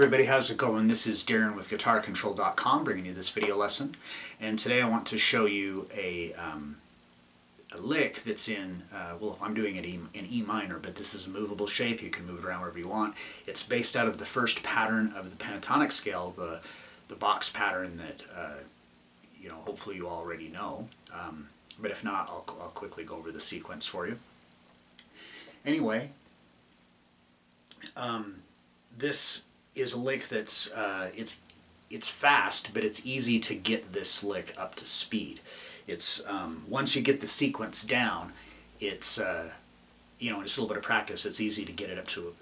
everybody, how's it going? This is Darrin with GuitarControl.com bringing you this video lesson, and today I want to show you a lick that's in, well, I'm doing it in E minor, but this is a movable shape. You can move it around wherever you want. It's based out of the first pattern of the Pentatonic Scale, the box pattern that hopefully you already know, but if not, I'll quickly go over the sequence for you. Anyway, this is a lick that's it's fast, but it's easy to get this lick up to speed. It's once you get the sequence down, it's just a little bit of practice. It's easy to get it up to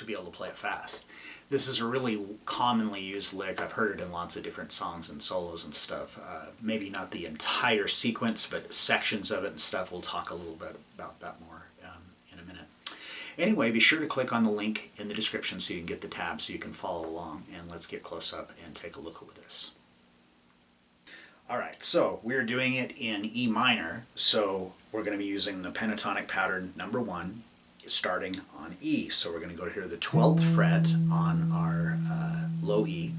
be able to play it fast. This is a really commonly used lick. I've heard it in lots of different songs and solos and stuff. Maybe not the entire sequence, but sections of it and stuff. We'll talk a little bit about that more in a minute. Anyway, be sure to click on the link in the description so you can get the tab so you can follow along, and let's get close up and take a look at this. Alright, so we're doing it in E minor, so we're going to be using the pentatonic pattern number 1 starting on E. So we're going to go here to the 12th fret on our low E,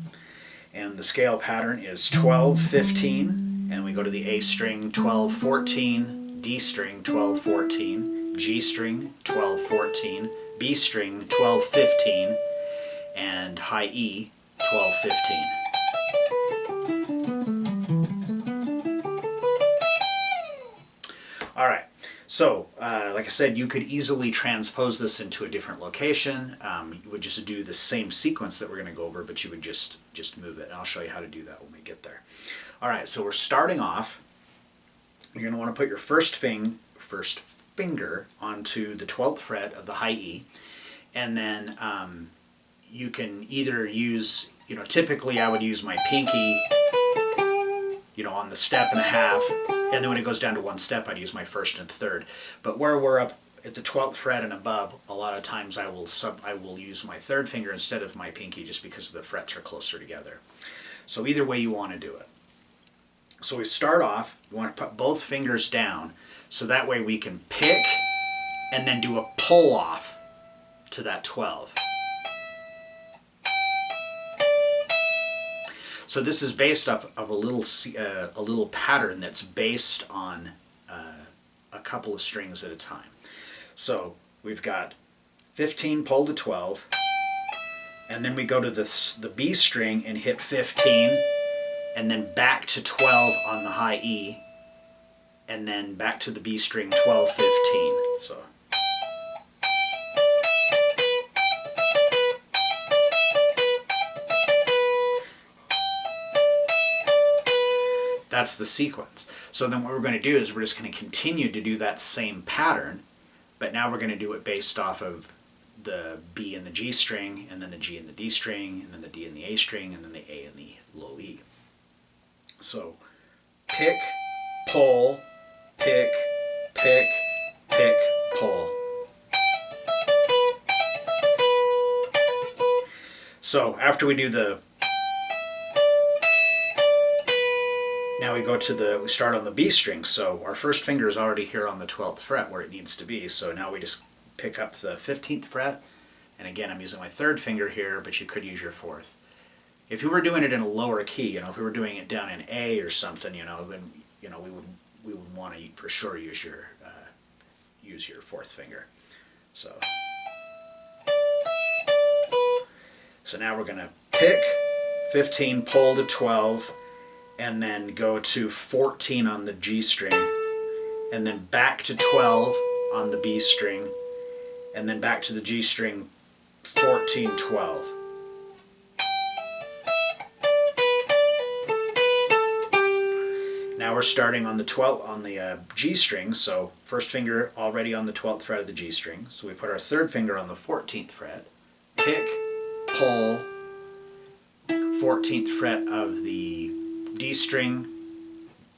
and the scale pattern is 12, 15, and we go to the A string 12, 14, D string 12, 14, G string 12, 14, B string 12, 15, and high E 12, 15. Alright, so like I said, you could easily transpose this into a different location. You would just do the same sequence that we're going to go over, but you would just move it, and I'll show you how to do that when we get there. Alright, so we're starting off. You're going to want to put your first finger onto the 12th fret of the high E, and then you can either use, typically I would use my pinky, on the step and a half, and then when it goes down to one step I'd use my first and third. But where we're up at the 12th fret and above, a lot of times I will use my third finger instead of my pinky, just because the frets are closer together. So either way you want to do it. So we start off, you want to put both fingers down, so that way we can pick and then do a pull off to that 12. So this is based off of a little pattern that's based on a couple of strings at a time. So we've got 15 pull to 12, and then we go to the B string and hit 15, and then back to 12 on the high E, and then back to the B string 12, 15. So that's the sequence. So then what we're going to do is we're just going to continue to do that same pattern, but now we're going to do it based off of the B and the G string, and then the G and the D string, and then the D and the A string, and then the A and the low E. So pick, pull, pick, pick, pick, pull. So after we do now we start on the B string, so our first finger is already here on the 12th fret where it needs to be, so now we just pick up the 15th fret, and again I'm using my third finger here, but you could use your fourth. If you were doing it in a lower key, if we were doing it down in A or something, then we would want to for sure use your fourth finger. So now we're going to pick 15, pull to 12, and then go to 14 on the G string, and then back to 12 on the B string, and then back to the G string, 14, 12. Now we're starting on the G string, so first finger already on the 12th fret of the G string, so we put our third finger on the 14th fret, pick, pull, 14th fret of the D string,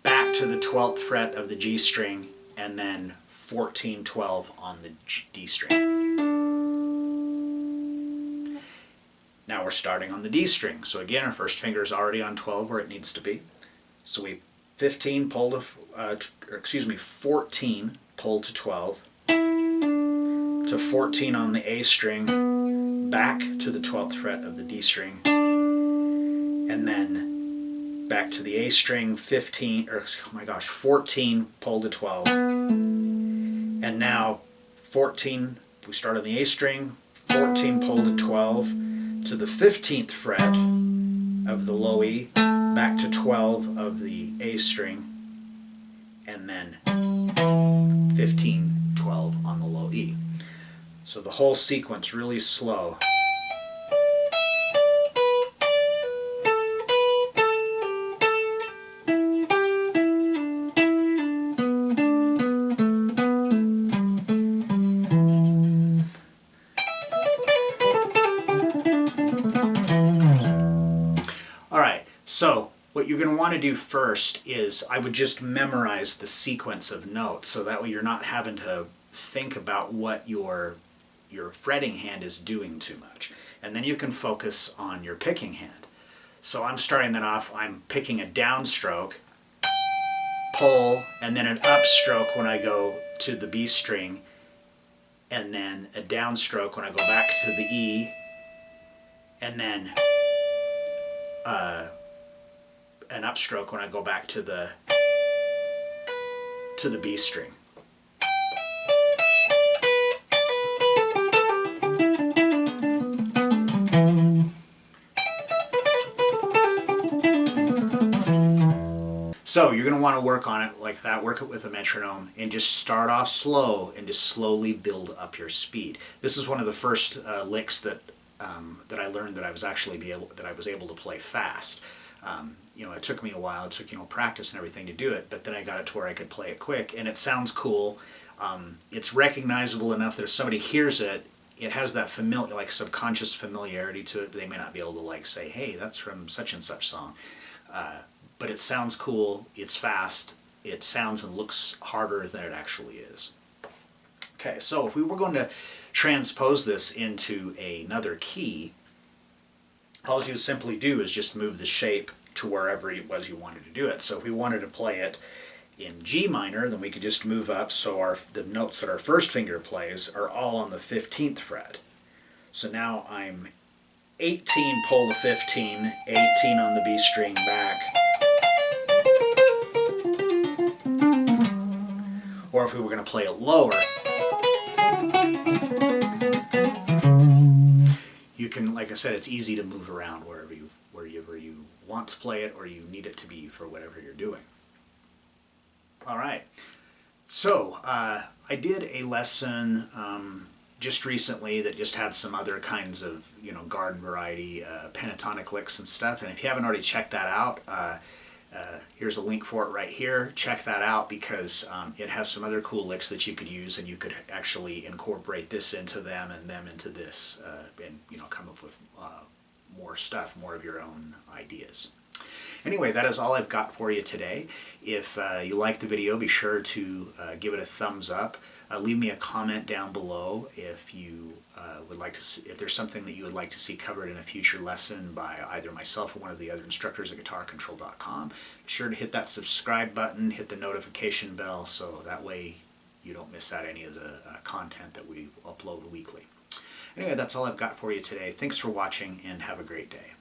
back to the 12th fret of the G string, and then 14, 12 on the D string. Now we're starting on the D string. So again, our first finger is already on 12 where it needs to be. So we 14 pull to 12 to 14 on the A string, back to the 12th fret of the D string, and then back to the A string, 15, or oh my gosh, 14, pull to 12, and now 14, we start on the A string, 14, pull to 12, to the 15th fret of the low E, back to 12 of the A string, and then 15, 12 on the low E. So the whole sequence really slow. Alright, so what you're going to want to do first is I would just memorize the sequence of notes, so that way you're not having to think about what your fretting hand is doing too much. And then you can focus on your picking hand. So I'm starting that off, I'm picking a downstroke, pull, and then an upstroke when I go to the B string, and then a downstroke when I go back to the E, and then an upstroke when I go back to the B string. So you're going to want to work on it like that, work it with a metronome, and just start off slow and just slowly build up your speed. This is one of the first licks that I learned that I was able to play fast. You know, it took me a while. It took practice and everything to do it, but then I got it to where I could play it quick, and it sounds cool. It's recognizable enough that if somebody hears it, it has that familiar, like subconscious familiarity to it. They may not be able to like say, "Hey, that's from such and such song." But it sounds cool, it's fast, it sounds and looks harder than it actually is. Okay, so if we were going to transpose this into another key, all you simply do is just move the shape to wherever it was you wanted to do it. So if we wanted to play it in G minor, then we could just move up so the notes that our first finger plays are all on the 15th fret. So now I'm 18, pull to 15, 18 on the B string back. Or if we were going to play it lower, you can, like I said, it's easy to move around wherever you want to play it or you need it to be for whatever you're doing. All right. So I did a lesson just recently that just had some other kinds of garden variety pentatonic licks and stuff. And if you haven't already checked that out, here's a link for it right here. Check that out because it has some other cool licks that you could use, and you could actually incorporate this into them and them into this, and come up with more stuff, more of your own ideas. Anyway, that is all I've got for you today. If you liked the video, be sure to give it a thumbs up. Leave me a comment down below if you would like to see, if there's something that you would like to see covered in a future lesson by either myself or one of the other instructors at guitarcontrol.com. Be sure to hit that subscribe button, hit the notification bell, so that way you don't miss out any of the content that we upload weekly. Anyway, that's all I've got for you today. Thanks for watching and have a great day.